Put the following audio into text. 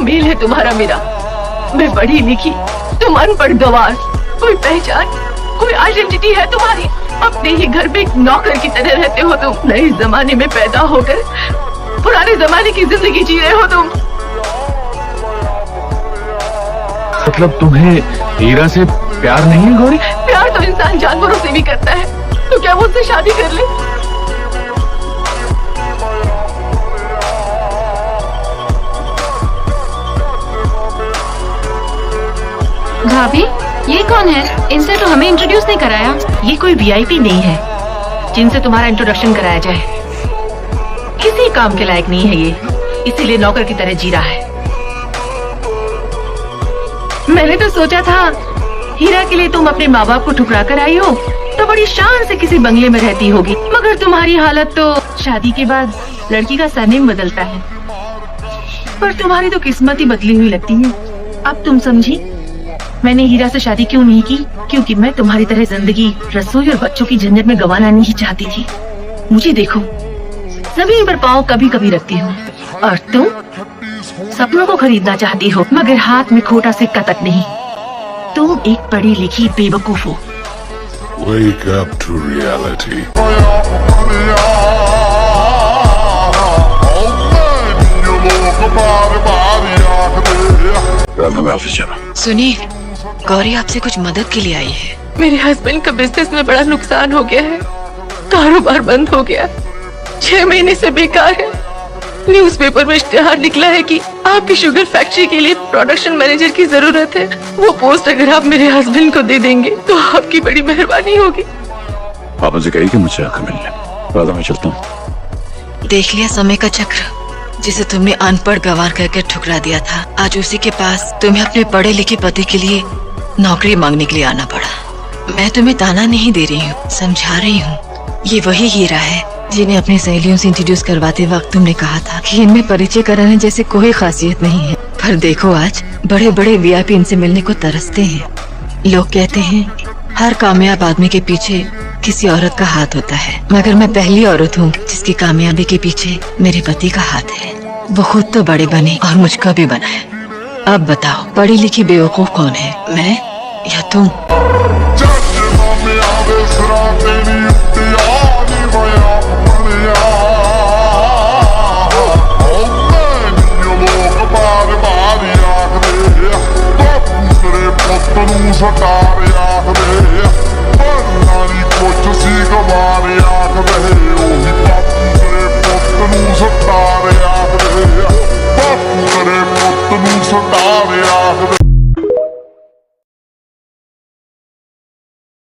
Mail है तुम्हारा मेरा। मैं पढ़ी लिखी, तुम अनपढ़ गवार। कोई पहचान, कोई आइडेंटिटी है तुम्हारी? अपने ही घर में एक नौकर की तरह रहते हो तुम। नए जमाने में पैदा होकर पुराने जमाने की जिंदगी जी रहे हो तुम। मतलब तुम्हें हीरा से प्यार नहीं है गौरी? प्यार तो इंसान जानवरों से भी करता है, तो क्या वो उससे शादी कर ले? भाभी, ये कौन है? इनसे तो हमें इंट्रोड्यूस नहीं कराया। ये कोई वीआईपी नहीं है जिनसे तुम्हारा इंट्रोडक्शन कराया जाए। किसी काम के लायक नहीं है ये, इसीलिए नौकर की तरह जी रहा है। मैंने तो सोचा था हीरा के लिए तुम अपने माँ बाप को ठुकरा कर आई हो तो बड़ी शान से किसी बंगले में रहती होगी, मगर तुम्हारी हालत तो शादी के बाद लड़की का सरनेम बदलता है। पर तुम्हारी तो किस्मत ही बदली हुई लगती है। अब तुम समझी मैंने हीरा से शादी क्यों नहीं की? क्योंकि मैं तुम्हारी तरह जिंदगी रसोई और बच्चों की झंझट में गंवाना नहीं चाहती थी। मुझे देखो, जमीन पर पाँव कभी कभी रखती हूँ, और तुम सपनों को खरीदना चाहती हो मगर हाथ में खोटा सिक्का तक नहीं। तुम एक पढ़ी लिखी बेवकूफ हो। Wake up to reality. मैं ऑफिस जा रहा हूं। सुनिए, गौरी आपसे कुछ मदद के लिए आई है। मेरे हस्बैंड का बिजनेस में बड़ा नुकसान हो गया है, कारोबार बंद हो गया, 6 महीने से बेकार है। न्यूज़पेपर में इश्तिहार निकला है कि आपकी शुगर फैक्ट्री के लिए प्रोडक्शन मैनेजर की जरूरत है। वो पोस्ट अगर आप मेरे हस्बैंड को दे देंगे तो आपकी बड़ी मेहरबानी होगी। आप मुझे कही कि मुझे आकर मिलने, राधा मैं चलता हूँ। देख लिया समय का चक्र, जिसे तुमने अनपढ़ गंवार करके ठुकरा दिया था। आज उसी के पास तुम्हें अपने पढ़े लिखे पति के लिए नौकरी मांगने के लिए आना पड़ा। मैं तुम्हें ताना नहीं दे रही हूँ, समझा रही हूँ। ये वही हीरा है जिन्हें अपनी सहेलियों से इंट्रोड्यूस करवाते वक्त तुमने कहा था कि इनमें परिचय कराने जैसे कोई खासियत नहीं है। पर देखो, आज बड़े बड़े वीआईपी इनसे मिलने को तरसते हैं। लोग कहते हैं हर कामयाब आदमी के पीछे किसी औरत का हाथ होता है, मगर मैं पहली औरत हूँ जिसकी कामयाबी के पीछे मेरे पति का हाथ है। वो खुद तो बड़े बने और मुझको भी बनाए। अब बताओ, पढ़ी लिखी बेवकूफ कौन है, मैं या तुम? Sorry,